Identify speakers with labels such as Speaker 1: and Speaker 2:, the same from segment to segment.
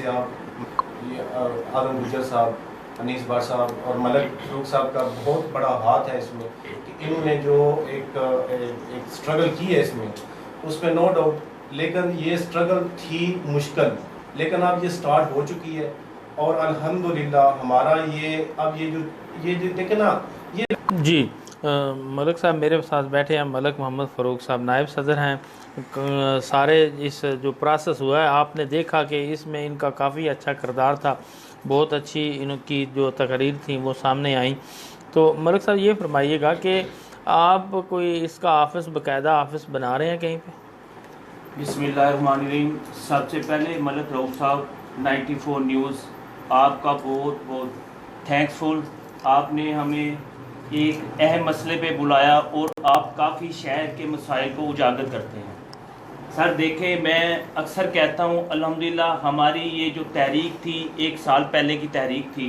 Speaker 1: जैसे आप ये आलम गुजर साहब, अनीस बार साहब और मलक फ़ारूक साहब का बहुत बड़ा हाथ है इसमें कि इन्होंने जो एक स्ट्रगल की है इसमें, उसमें नो डाउट, लेकिन ये स्ट्रगल थी मुश्किल, लेकिन अब ये स्टार्ट हो चुकी है और अल्हम्दुलिल्लाह हमारा ये जो देखे ना ये
Speaker 2: जी मलक साहब मेरे साथ बैठे हैं। मलक मोहम्मद फ़ारूक साहब नायब सदर हैं। सारे इस जो प्रोसेस हुआ है आपने देखा कि इसमें इनका काफ़ी अच्छा किरदार था, बहुत अच्छी इनकी जो तकरीर थी वो सामने आई। तो मलक साहब ये फरमाइएगा कि आप कोई इसका ऑफिस, बाकायदा ऑफिस बना रहे हैं कहीं पे?
Speaker 3: बिस्मिल्लाहिर्रहमानिर्रहीम। सबसे पहले मलक रऊफ साहब 94 न्यूज़ आपका बहुत बहुत थैंक्सफुल। आपने हमें एक अहम मसले पे बुलाया और आप काफ़ी शहर के मसाइल को उजागर करते हैं। सर देखें, मैं अक्सर कहता हूँ अल्हम्दुलिल्लाह हमारी ये जो तहरीक थी 1 साल पहले की तहरीक थी।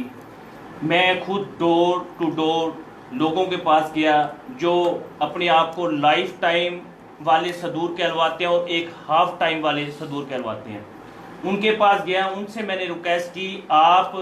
Speaker 3: मैं खुद डोर टू डोर लोगों के पास गया जो अपने आप को लाइफ टाइम वाले सदूर कहलवाते हैं और एक हाफ टाइम वाले सदूर कहलवाते हैं। उनके पास गया, उनसे मैंने रिक्वेस्ट की आप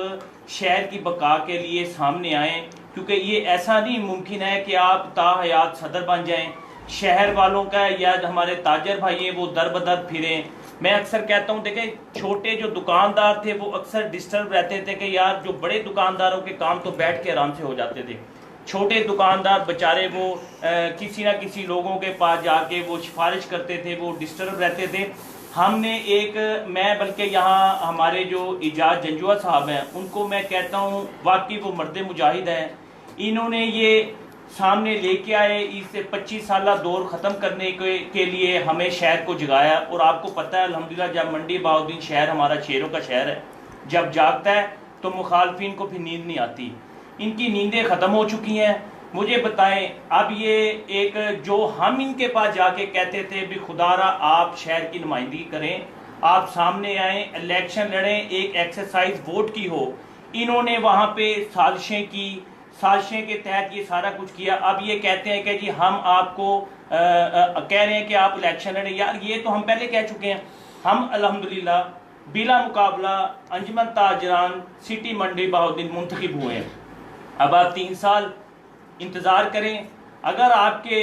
Speaker 3: शहर की बका के लिए सामने आएँ, क्योंकि ये ऐसा नहीं मुमकिन है कि आप ताहयात सदर बन जाएं। शहर वालों का या हमारे ताजर भाई हैं वो दर बदर फिरें। मैं अक्सर कहता हूँ देखें, छोटे जो दुकानदार थे वो अक्सर डिस्टर्ब रहते थे कि यार जो बड़े दुकानदारों के काम तो बैठ के आराम से हो जाते थे, छोटे दुकानदार बेचारे वो किसी ना किसी लोगों के पास जाके वो सिफारिश करते थे, वो डिस्टर्ब रहते थे। हमने मैं बल्कि यहाँ हमारे जो इजाज जंजुआ साहब हैं उनको मैं कहता हूँ वाकई वो मर्द मुजाहिद हैं। इन्होंने ये सामने लेके आए, इस 25 साल दौर ख़त्म करने के लिए हमें शहर को जगाया। और आपको पता है अल्हम्दुलिल्लाह जब मंडी बहाउद्दीन शहर हमारा शेरों का शहर है, जब जागता है तो मुखालफिन को फिर नींद नहीं आती। इनकी नींदें ख़त्म हो चुकी हैं। मुझे बताएं, अब ये एक जो हम इनके पास जाके कहते थे भी खुदारा आप शहर की नुमाइंदगी करें, आप सामने आएँ, इलेक्शन लड़ें, एक एक्सरसाइज वोट की हो, इन्होंने वहाँ पे साजिशें के तहत ये सारा कुछ किया। अब ये कहते हैं कि जी हम आपको कह रहे हैं कि आप इलेक्शन लड़ें। यार ये तो हम पहले कह चुके हैं। हम अल्हम्दुलिल्लाह बिला मुकाबला अंजुमन ताजरान सिटी मंडी बहाउद्दीन मुंतखब हुए हैं। अब आप 3 साल इंतज़ार करें। अगर आपके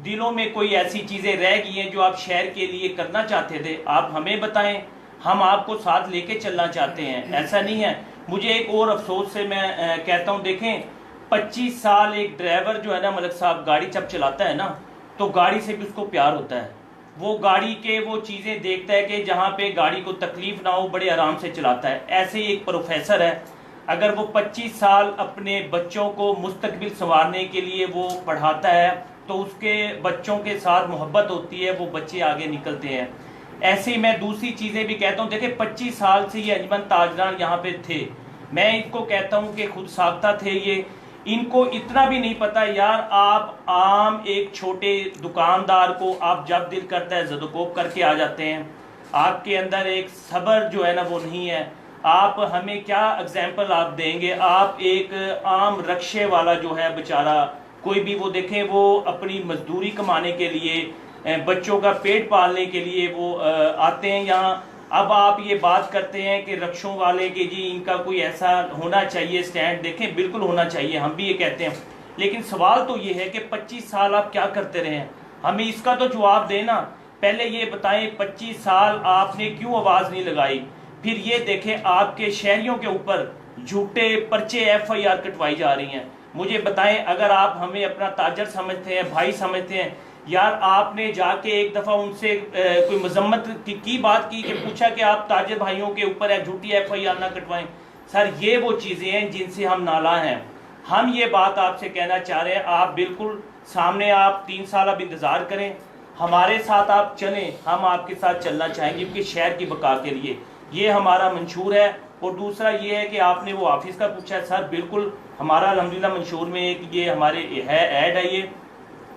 Speaker 3: दिलों में कोई ऐसी चीज़ें रह गई हैं जो आप शहर के लिए करना चाहते थे, आप हमें बताएं, हम आपको साथ लेके चलना चाहते हैं। ऐसा नहीं है। मुझे एक और अफसोस से मैं कहता हूँ, देखें 25 साल एक ड्राइवर जो है ना मलक साहब, गाड़ी जब चलाता है ना तो गाड़ी से भी उसको प्यार होता है। वो गाड़ी के वो चीज़ें देखता है कि जहाँ पे गाड़ी को तकलीफ ना हो, बड़े आराम से चलाता है। ऐसे ही एक प्रोफेसर है, अगर वो 25 साल अपने बच्चों को मुस्तकबिल संवारने के लिए वो पढ़ाता है तो उसके बच्चों के साथ मोहब्बत होती है, वो बच्चे आगे निकलते हैं। ऐसे ही मैं दूसरी चीज़ें भी कहता हूँ। देखिए 25 साल से ये अंजुमन ताजरान यहाँ पे थे। मैं इनको कहता हूँ कि खुद साख्ता थे ये। इनको इतना भी नहीं पता यार, आप आम एक छोटे दुकानदार को आप जब दिल करता है ज़दोकोब करके आ जाते हैं। आपके अंदर एक सब्र जो है ना वो नहीं है। आप हमें क्या एग्जाम्पल आप देंगे? आप एक आम रक्शे वाला जो है बेचारा, कोई भी वो देखें, वो अपनी मजदूरी कमाने के लिए, बच्चों का पेट पालने के लिए वो आते हैं यहाँ। अब आप ये बात करते हैं कि रक्षों वाले के जी इनका कोई ऐसा होना चाहिए स्टैंड। देखें बिल्कुल होना चाहिए, हम भी ये कहते हैं। लेकिन सवाल तो ये है कि 25 साल आप क्या करते रहे हैं, हमें इसका तो जवाब देना। पहले ये बताएं 25 साल आपने क्यों आवाज़ नहीं लगाई? फिर ये देखें आपके शहरियों के ऊपर झूठे पर्चे FIR कटवाई जा रही हैं। मुझे बताएं, अगर आप हमें अपना ताजर समझते हैं, भाई समझते हैं, यार आपने जाके एक दफ़ा उनसे कोई मजम्मत की बात की कि पूछा कि आप ताजर भाइयों के ऊपर है झूठी FIR ना कटवाएं? सर ये वो चीज़ें हैं जिनसे हम नाला हैं। हम ये बात आपसे कहना चाह रहे हैं, आप बिल्कुल सामने, आप 3 साल अब इंतज़ार करें, हमारे साथ आप चलें, हम आपके साथ चलना चाहेंगे क्योंकि शहर की बका के लिए ये हमारा मंशूर है। और दूसरा ये है कि आपने वो ऑफिस का पूछा है, सर बिल्कुल हमारा अल्हम्दुलिल्लाह मंशूर में एक ये हमारे है ऐड है, ये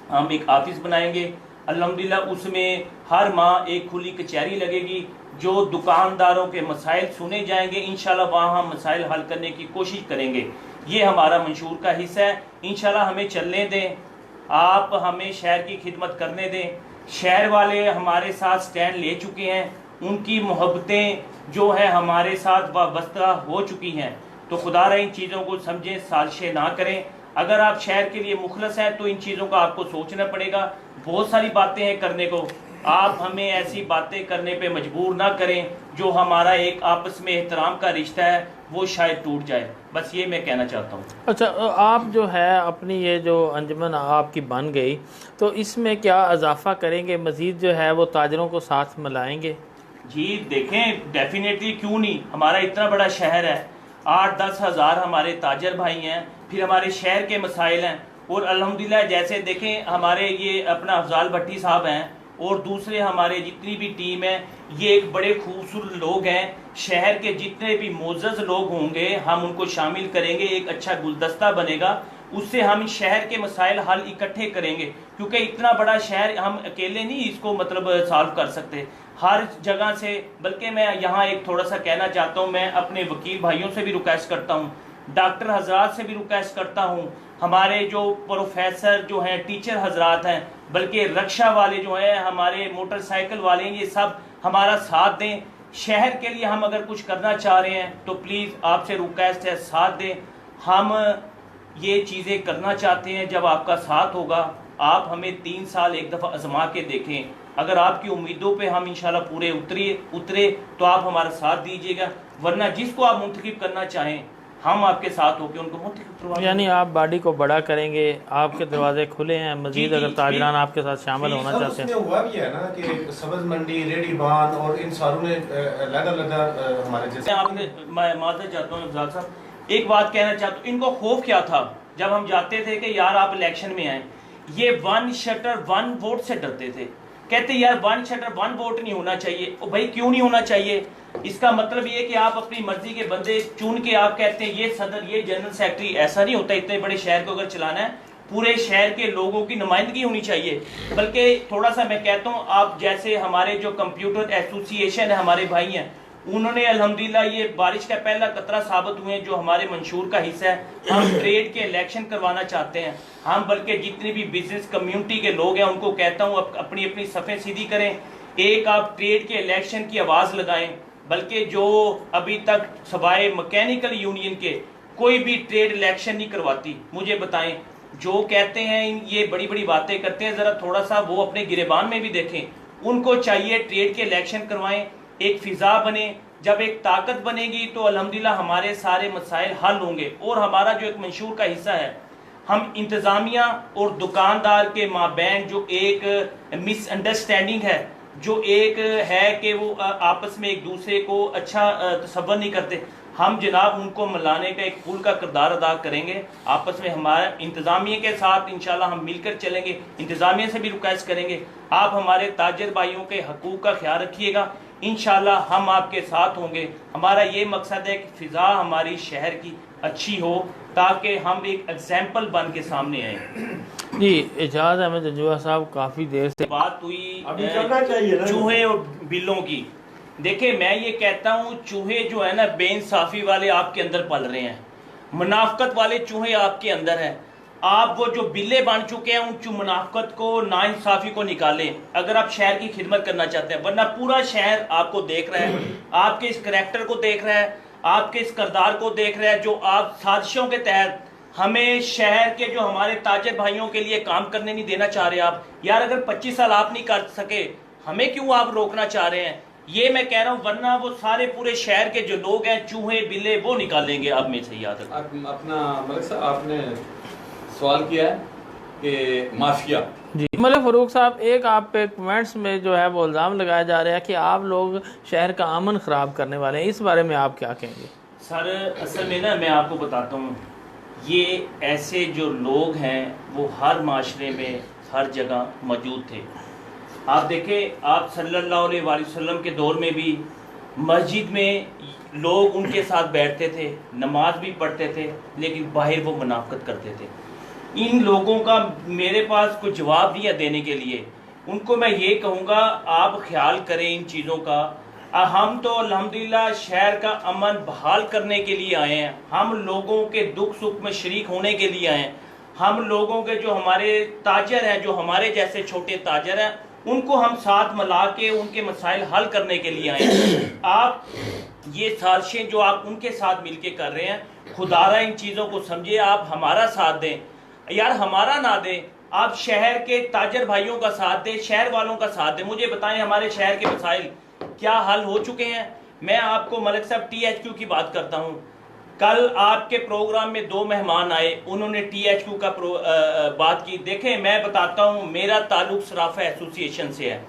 Speaker 3: हम एक ऑफिस बनाएंगे अल्हम्दुलिल्लाह। उसमें हर माह एक खुली कचहरी लगेगी, जो दुकानदारों के मसाइल सुने जाएंगे। इंशाल्लाह वहाँ हम मसाइल हल करने की कोशिश करेंगे। ये हमारा मंशूर का हिस्सा है। इंशाल्लाह हमें चलने दें, आप हमें शहर की खिदमत करने दें। शहर वाले हमारे साथ स्टैंड ले चुके हैं उनकी मोहब्बतें जो है हमारे साथ वाबस्ता हो चुकी हैं। तो खुदा इन चीज़ों को समझें, साजिशें ना करें। अगर आप शहर के लिए मुखलस हैं तो इन चीज़ों का आपको सोचना पड़ेगा। बहुत सारी बातें हैं करने को, आप हमें ऐसी बातें करने पे मजबूर ना करें जो हमारा एक आपस में एहतराम का रिश्ता है वो शायद टूट जाए। बस ये मैं कहना चाहता हूँ।
Speaker 2: अच्छा, आप जो है अपनी ये जो अंजुमन आपकी बन गई, तो इसमें क्या इजाफा करेंगे? मज़ीद जो है वो ताजरों को साथ मिलाएंगे?
Speaker 3: जी देखें, डेफिनेटली क्यों नहीं। हमारा इतना बड़ा शहर है, 8-10 हज़ार हमारे ताजर भाई हैं, फिर हमारे शहर के मसाइल हैं। और अल्हम्दुलिल्लाह जैसे देखें हमारे ये अपना अफजाल भट्टी साहब हैं और दूसरे हमारे जितनी भी टीम है, ये एक बड़े खूबसूरत लोग हैं। शहर के जितने भी मोअज़्ज़ज़ लोग होंगे हम उनको शामिल करेंगे, एक अच्छा गुलदस्ता बनेगा, उससे हम शहर के मसाइल हल इकट्ठे करेंगे। क्योंकि इतना बड़ा शहर हम अकेले नहीं इसको मतलब सॉल्व कर सकते हर जगह से। बल्कि मैं यहाँ एक थोड़ा सा कहना चाहता हूँ, मैं अपने वकील भाइयों से भी रिक्वेस्ट करता हूँ, डॉक्टर हजरात से भी रिक्वेस्ट करता हूँ, हमारे जो प्रोफेसर जो हैं, टीचर हजरात हैं, बल्कि रक्षा वाले जो हैं, हमारे मोटरसाइकिल वाले हैं, ये सब हमारा साथ दें। शहर के लिए हम अगर कुछ करना चाह रहे हैं तो प्लीज़ आपसे रिक्वेस्ट है, साथ दें। हम ये चीज़ें करना चाहते हैं। जब आपका साथ होगा, आप हमें 3 साल एक दफ़ा आजमा के देखें। अगर आपकी उम्मीदों पे हम इंशाल्लाह पूरे उतरे तो आप हमारा साथ दीजिएगा, वरना जिसको आप मुंतखब करना चाहें हम आपके साथ होकर उनको मुंतखब करवा।
Speaker 2: यानी आप बॉडी को बड़ा करेंगे, आपके दरवाजे खुले हैं। मजीद अगर ताजरान आपके साथ शामिल होना चाहते हैं।
Speaker 1: हुआ भी है ना कि सब्ज़ मंडी, रेडी बान और इन सारों ने अलग-अलग हमारे जैसे।
Speaker 3: आपने मैं माजरत चाहता हूँ अफजाल साहब, एक बात कहना चाहता हूँ। इनको खौफ क्या था जब हम जाते थे कि यार आप इलेक्शन में आए? ये 1 शटर 1 वोट से डरते थे। कहते यार 1 शटर 1 वोट नहीं होना चाहिए। ओ भाई क्यों नहीं होना चाहिए? इसका मतलब ये कि आप अपनी मर्जी के बंदे चुन के आप कहते हैं ये सदर, ये जनरल सेक्रेटरी। ऐसा नहीं होता। इतने बड़े शहर को अगर चलाना है पूरे शहर के लोगों की नुमाइंदगी होनी चाहिए। बल्कि थोड़ा सा मैं कहता हूँ, आप जैसे हमारे जो कंप्यूटर एसोसिएशन है, हमारे भाई हैं, उन्होंने अल्हम्दुलिल्लाह ये बारिश का पहला कतरा साबित हुए हैं, जो हमारे मंशूर का हिस्सा है। हम ट्रेड के इलेक्शन करवाना चाहते हैं। हम बल्कि जितनी भी बिजनेस कम्युनिटी के लोग हैं उनको कहता हूँ अपनी अपनी सफ़ें सीधी करें। एक आप ट्रेड के इलेक्शन की आवाज़ लगाएं। बल्कि जो अभी तक सवाए मैकेनिकल यूनियन के कोई भी ट्रेड इलेक्शन नहीं करवाती, मुझे बताएं। जो कहते हैं ये बड़ी बड़ी बातें करते हैं, ज़रा थोड़ा सा वो अपने गिरेबान में भी देखें। उनको चाहिए ट्रेड के इलेक्शन करवाएं, एक फ़िज़ा बने। जब एक ताकत बनेगी तो अल्हम्दुलिल्लाह हमारे सारे मसाइल हल होंगे। और हमारा जो एक मंशूर का हिस्सा है, हम इंतज़ामिया और दुकानदार के माबैन जो एक मिसअंडरस्टैंडिंग है, जो एक है कि वो आपस में एक दूसरे को अच्छा तसव्वुर नहीं करते, हम जनाब उनको मिलाने का एक पुल का किरदार अदा करेंगे। आपस में हमारा इंतज़ामिया के साथ इंशाल्लाह हम मिलकर चलेंगे। इंतज़ामिया से भी रिक्वेस्ट करेंगे आप हमारे ताजर भाइयों के हकूक़ का ख्याल रखिएगा। इंशाल्लाह हम आपके साथ होंगे। हमारा ये मकसद है कि फ़िज़ा हमारी शहर की अच्छी हो ताकि हम एक एग्जाम्पल बन के सामने आए।
Speaker 2: जी एजाज अहमद जंजुआ साहब, काफ़ी देर से
Speaker 3: बात हुई
Speaker 4: चाहिए
Speaker 3: चूहे और बिल्लों की। देखिए मैं ये कहता हूँ, चूहे जो है ना बेइंसाफी वाले आपके अंदर पल रहे हैं, मुनाफकत वाले चूहे आपके अंदर हैं। आप वो जो बिल्ले बन चुके हैं उन मुनाफकत को, नाइंसाफी को निकालें अगर आप शहर की खिदमत करना चाहते हैं। वरना पूरा शहर आपको देख रहा है, आपके इस करैक्टर को देख रहा है, आपके इस किरदार को देख रहा है, जो आप साजिशों के तहत हमें शहर के जो हमारे ताजर भाइयों के लिए काम करने नहीं देना चाह रहे आप। यार अगर 25 साल आप नहीं कर सके, हमें क्यों आप रोकना चाह रहे हैं? ये मैं कह रहा हूँ, वरना वो सारे पूरे शहर के जो लोग हैं, चूहे बिल्ले, वो निकालेंगे। अब में से याद रखना।
Speaker 4: अपना मलिक साहब आपने सवाल किया है कि माफिया।
Speaker 2: जी मलिक फ़ारूक साहब, एक आप पे कमेंट्स में जो है वो इल्ज़ाम लगाया जा रहा है कि आप लोग शहर का अमन ख़राब करने वाले हैं। इस बारे में आप क्या कहेंगे?
Speaker 3: सर असल में ना मैं आपको बताता हूँ, ये ऐसे जो लोग हैं वो हर माशरे में हर जगह मौजूद थे। आप देखें, आप सल्लल्लाहु अलैहि वसल्लम के दौर में भी मस्जिद में लोग उनके साथ बैठते थे, नमाज भी पढ़ते थे, लेकिन बाहर वो मुनाफकत करते थे। इन लोगों का मेरे पास कोई जवाब नहीं है देने के लिए। उनको मैं ये कहूँगा, आप ख्याल करें इन चीज़ों का। हम तो अल्हम्दुलिल्लाह शहर का अमन बहाल करने के लिए आए हैं। हम लोगों के दुख सुख में शरीक होने के लिए आए हैं। हम लोगों के जो हमारे ताजर हैं, जो हमारे जैसे छोटे ताजर हैं, उनको हम साथ मिला के उनके मसाइल हल करने के लिए आए हैं। आप ये साजिशें जो आप उनके साथ मिलके कर रहे हैं, खुदारा इन चीज़ों को समझिए, आप हमारा साथ दें यार, हमारा ना दें, आप शहर के ताजर भाइयों का साथ दें, शहर वालों का साथ दें। मुझे बताएं हमारे शहर के मसाइल क्या हल हो चुके हैं। मैं आपको मलिक साहब THQ की बात करता हूँ। कल आपके प्रोग्राम में 2 मेहमान आए, उन्होंने THQ का बात की। देखें मैं बताता हूँ, मेरा ताल्लुक सराफा एसोसिएशन से है।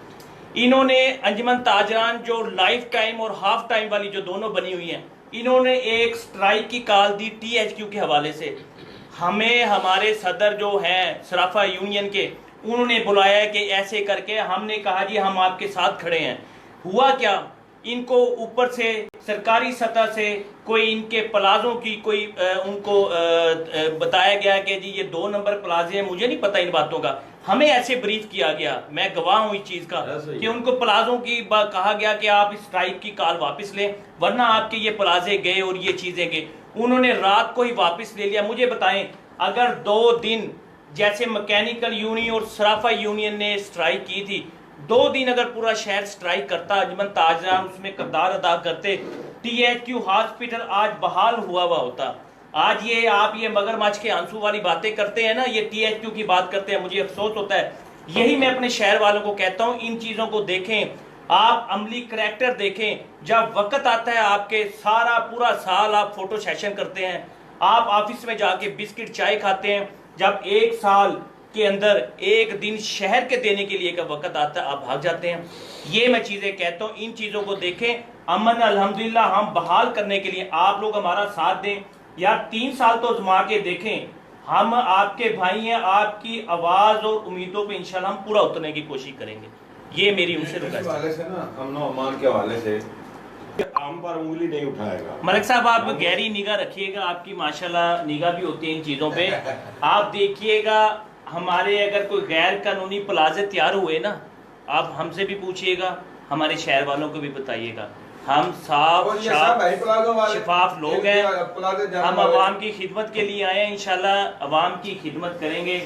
Speaker 3: इन्होंने अंजुमन ताजरान जो लाइफ टाइम और हाफ टाइम वाली जो दोनों बनी हुई हैं, इन्होंने एक स्ट्राइक की कॉल दी THQ के हवाले से। हमें हमारे सदर जो हैं सराफा यूनियन के, उन्होंने बुलाया कि ऐसे करके, हमने कहा जी हम आपके साथ खड़े हैं। हुआ क्या, इनको ऊपर से सरकारी सतह से कोई इनके प्लाजों की कोई उनको बताया गया कि जी ये 2 नंबर प्लाजे हैं। मुझे नहीं पता इन बातों का, हमें ऐसे ब्रीफ किया गया, मैं गवाह हूँ इस चीज़ का कि उनको प्लाजों की कहा गया कि आप इस स्ट्राइक की कॉल वापस लें, वरना आपके ये प्लाजे गए और ये चीज़ें गए। उन्होंने रात को ही वापस ले लिया। मुझे बताएं, अगर 2 दिन जैसे मैकेनिकल यूनियन और सराफा यूनियन ने स्ट्राइक की थी, 2 दिन अगर पूरा शहर स्ट्राइक करता, अंजुमन ताजरान उसमें किरदार अदा करते, THQ हॉस्पिटल आज बहाल हुआ होता। आज ये आप ये मगरमच्छ के आंसू वाली बातें करते हैं ना, ये THQ की बात करते हैं, मुझे अफसोस होता है। यही मैं अपने शहर वालों को कहता हूँ, इन चीज़ों को देखें, आप अमली करैक्टर देखें। जब वक्त आता है आपके, सारा पूरा साल आप फोटो सेशन करते हैं, आप ऑफिस में जाके बिस्किट चाय खाते हैं, जब 1 साल के अंदर 1 दिन शहर के देने के लिए का वक्त आता है, आप भाग जाते हैं। ये मैं चीज़ें कहता हूँ, इन चीज़ों को देखें। अमन अल्हम्दुलिल्लाह हम बहाल करने के लिए आप लोग हमारा साथ दें यार। 3 साल तो आजमा के देखें, हम आपके भाई हैं, आपकी आवाज़ और उम्मीदों पे इंशाल्लाह हम पूरा उतरने की कोशिश करेंगे। ये मेरी उनसे
Speaker 5: हवाले से ना, अमन और अमान के हवाले से आम पर उंगली नहीं उठाएगा।
Speaker 3: मलिक साहब आप गहरी निगाह रखिएगा, आपकी माशाल्लाह निगाह भी होती है इन चीज़ों पे। आप देखिएगा, हमारे अगर कोई गैर कानूनी प्लाजे तैयार हुए ना, आप हमसे भी पूछिएगा, हमारे शहर वालों को भी बताइएगा। हम साफ शफाफ लोग हैं, हम आवाम की खिदमत के लिए आए हैं, इंशाल्लाह आवाम की खिदमत करेंगे।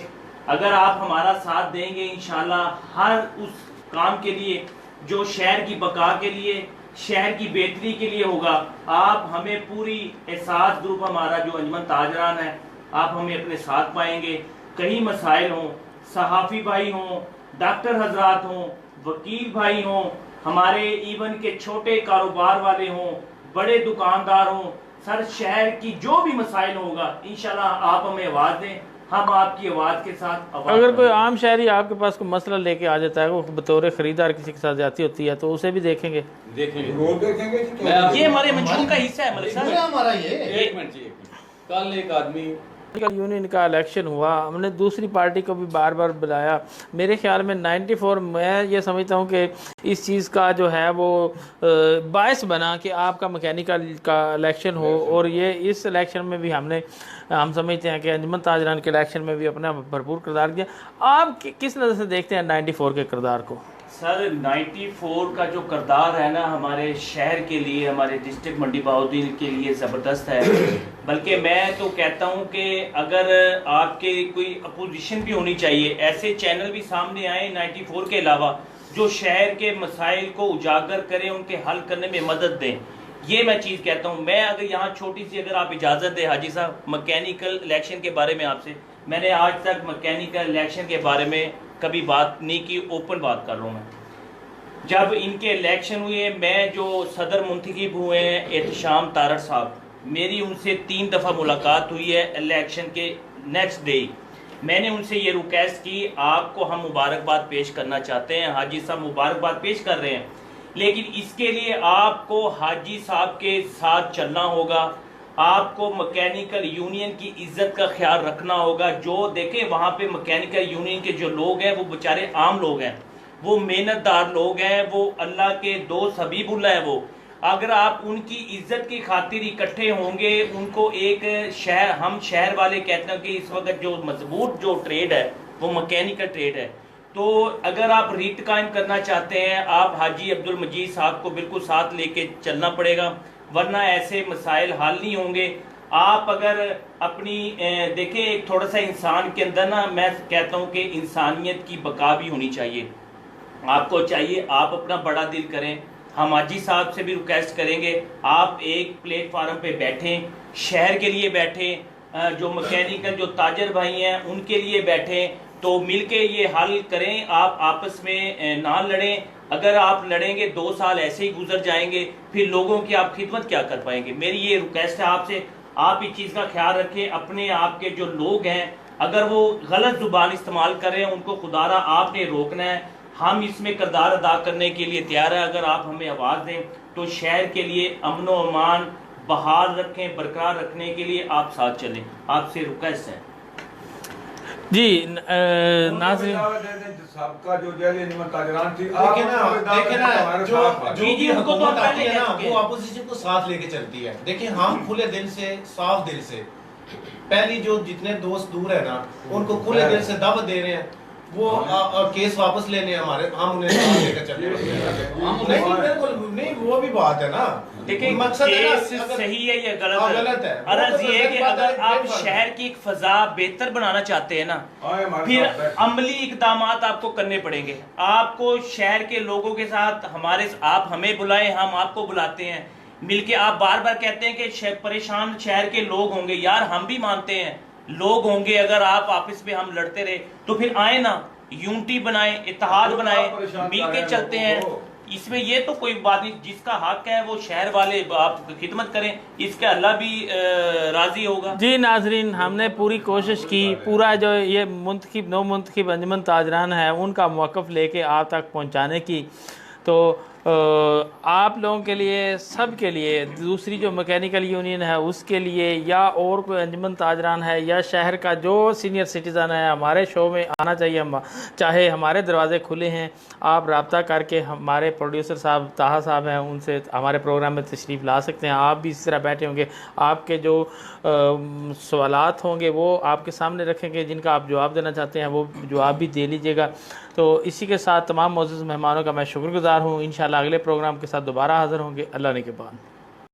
Speaker 3: अगर आप हमारा साथ देंगे, इंशाल्लाह हर उस काम के लिए जो शहर की बका के लिए, शहर की बेहतरी के लिए होगा, आप हमें पूरी एहसास ग्रुप हमारा जो अंजुमन ताजरान है, आप हमें अपने साथ पाएंगे। कई मसाइल हों, सहाफ़ी भाई हों, डॉक्टर हजरात हों, वकील भाई हों, हमारे इवन के छोटे कारोबार वाले हों, बड़े दुकानदार हों, सर शहर की जो भी मसाइल होगा, इंशाल्लाह आप हमें आवाज़ दें, हम आपकी आवाज़ के साथ
Speaker 2: अगर कोई आम शहरी आपके पास कोई मसला लेके आ जाता है, वो बतौर खरीदार किसी के साथ ज्यादती होती है, तो उसे भी देखेंगे।
Speaker 3: ये हमारे मंशूर का हिस्सा है मलिक साहब।
Speaker 4: हमारा ये एक मिनट, कल एक आदमी
Speaker 2: यूनियन का इलेक्शन हुआ, हमने दूसरी पार्टी को भी बार बार बुलाया। मेरे ख्याल में 94 मैं ये समझता हूँ कि इस चीज़ का जो है वो बायस बना कि आपका मैकेनिकल का इलेक्शन हो, और ये इस इलेक्शन में भी हम समझते हैं कि अंजुमन ताजरान के इलेक्शन में भी अपना भरपूर किरदार किया। आप किस नज़र से देखते हैं 94 के किरदार को?
Speaker 3: सर 94 का जो किरदार है ना, हमारे शहर के लिए, हमारे डिस्ट्रिक्ट मंडी बहाउद्दीन के लिए ज़बरदस्त है। बल्कि मैं तो कहता हूं कि अगर आपके कोई अपोजिशन भी होनी चाहिए, ऐसे चैनल भी सामने आए 94 के अलावा जो शहर के मसाइल को उजागर करें, उनके हल करने में मदद दें। ये मैं चीज़ कहता हूँ। मैं अगर यहाँ छोटी सी अगर आप इजाज़त दें हाजी साहब, मैकेनिकल इलेक्शन के बारे में आपसे, मैंने आज तक मैकेनिकल इलेक्शन के बारे में कभी बात नहीं की, ओपन बात कर रहा हूँ मैं। जब इनके इलेक्शन हुए, मैं जो सदर मुंतखब हुए हैं एहतशाम तारड़ साहब, मेरी उनसे 3 दफ़ा मुलाकात हुई है इलेक्शन के नेक्स्ट डे। मैंने उनसे ये रिक्वेस्ट की, आपको हम मुबारकबाद पेश करना चाहते हैं, हाजी साहब मुबारकबाद पेश कर रहे हैं, लेकिन इसके लिए आपको हाजी साहब के साथ चलना होगा, आपको मैकेनिकल यूनियन की इज्जत का ख्याल रखना होगा। जो देखें वहाँ पे मैकेनिकल यूनियन के जो लोग हैं वो बेचारे आम लोग हैं, वो मेहनतदार लोग हैं, वो अल्लाह के दोस्त हबीबुल्लाह है। वो अगर आप उनकी इज्जत की खातिर इकट्ठे होंगे, उनको एक शहर, हम शहर वाले कहते हैं कि इस वक्त जो मजबूत जो ट्रेड है वो मैकेनिकल ट्रेड है, तो अगर आप रीत कायम करना चाहते हैं, आप हाजी अब्दुल मजीद साहब को बिल्कुल साथ लेके चलना पड़ेगा, वरना ऐसे मसाइल हल नहीं होंगे। आप अगर अपनी देखें, एक थोड़ा सा इंसान के अंदर ना, मैं कहता हूँ कि इंसानियत की बका भी होनी चाहिए। आपको चाहिए आप अपना बड़ा दिल करें। हम हाजी साहब से भी रिक्वेस्ट करेंगे आप एक प्लेटफार्म पे बैठें, शहर के लिए बैठें, जो मैकेनिकल जो ताजर भाई हैं उनके लिए बैठें, तो मिलके ये हल करें। आप आपस में ना लड़ें। अगर आप लड़ेंगे 2 साल ऐसे ही गुजर जाएंगे, फिर लोगों की आप खिदमत क्या कर पाएंगे। मेरी ये रिक्वेस्ट है आपसे, आप इस चीज़ का ख्याल रखें। अपने आप के जो लोग हैं अगर वो गलत जुबान इस्तेमाल कर रहे हैं उनको खुदारा आपने रोकना है। हम इसमें किरदार अदा करने के लिए तैयार है। अगर आप हमें आवाज़ दें तो शहर के लिए अमन व अमान बहाल रखें, बरकरार रखने के लिए आप साथ चलें। आपसे रिक्वेस्ट है
Speaker 2: जी। नाज़रीन
Speaker 5: सबका जो जैली निमन ताजरान थी
Speaker 1: देखिए ना जो
Speaker 3: जी, उनको तो
Speaker 1: हुकूमत
Speaker 3: हम
Speaker 1: आती
Speaker 3: पहले
Speaker 1: है ना
Speaker 3: कह चुके
Speaker 1: वो
Speaker 3: हैं।
Speaker 1: अपोजिशन को साथ लेके चलती है। देखिए हम खुले दिल से साफ दिल से पहली जो जितने दोस्त दूर है ना उनको खुले दिल से दावत दे रहे हैं वो केस वापस लेने हमारे हम उन्हें साथ लेकर चल रहे हैं। नहीं बिल्कुल नहीं, वो भी बात है ना।
Speaker 3: देखिए
Speaker 1: मकसद है ना,
Speaker 3: केस
Speaker 1: अगर-
Speaker 3: सही है या
Speaker 1: हाँ, गलत है।
Speaker 3: अर्ज
Speaker 1: वो तो
Speaker 3: ये है कि
Speaker 1: गलत बात है,
Speaker 3: अगर आप
Speaker 1: गलत
Speaker 3: शहर की एक फजा बेहतर बनाना चाहते हैं ना
Speaker 5: आए हमारे
Speaker 3: फिर
Speaker 5: साथ बैठे।
Speaker 3: अमली इकदाम आपको करने पड़ेंगे। आपको शहर के लोगों के साथ आप हमें बुलाएं, हम आपको बुलाते हैं। मिलके आप बार बार कहते हैं कि परेशान शहर के लोग होंगे। यार हम भी मानते हैं लोग होंगे। अगर आप आपस में हम लड़ते रहे तो फिर आए ना, यूनिटी बनाए, इत्तेहाद बनाए, मिलके चलते हैं। इसमें ये तो कोई बात नहीं, जिसका हक है वो शहर वाले आप खिदमत करें, इसके अल्लाह भी राजी होगा।
Speaker 2: जी नाजरीन, हमने पूरी कोशिश की, पूरा जो ये मुंतखिब नौ मुंतखिब अंजुमन ताजरान है उनका मौक़िफ़ लेके आप तक पहुंचाने की। तो आप लोगों के लिए, सब के लिए, दूसरी जो मैकेनिकल यूनियन है उसके लिए, या और कोई अंजुमन ताजरान है या शहर का जो सीनियर सिटीज़न है हमारे शो में आना चाहिए। हम चाहे हमारे दरवाज़े खुले हैं, आप रब्ता करके हमारे प्रोड्यूसर साहब ताहा साहब हैं उनसे हमारे प्रोग्राम में तशरीफ़ ला सकते हैं। आप भी इस तरह बैठे होंगे, आपके जो सवालात होंगे वो आपके सामने रखेंगे, जिनका आप जवाब देना चाहते हैं वो जवाब भी दे लीजिएगा। तो इसी के साथ तमाम मौजूद मेहमानों का मैं शुक्रगुज़ार हूँ। इंशाल्लाह अगले प्रोग्राम के साथ दोबारा हाज़िर होंगे। अल्लाह ने के बाद।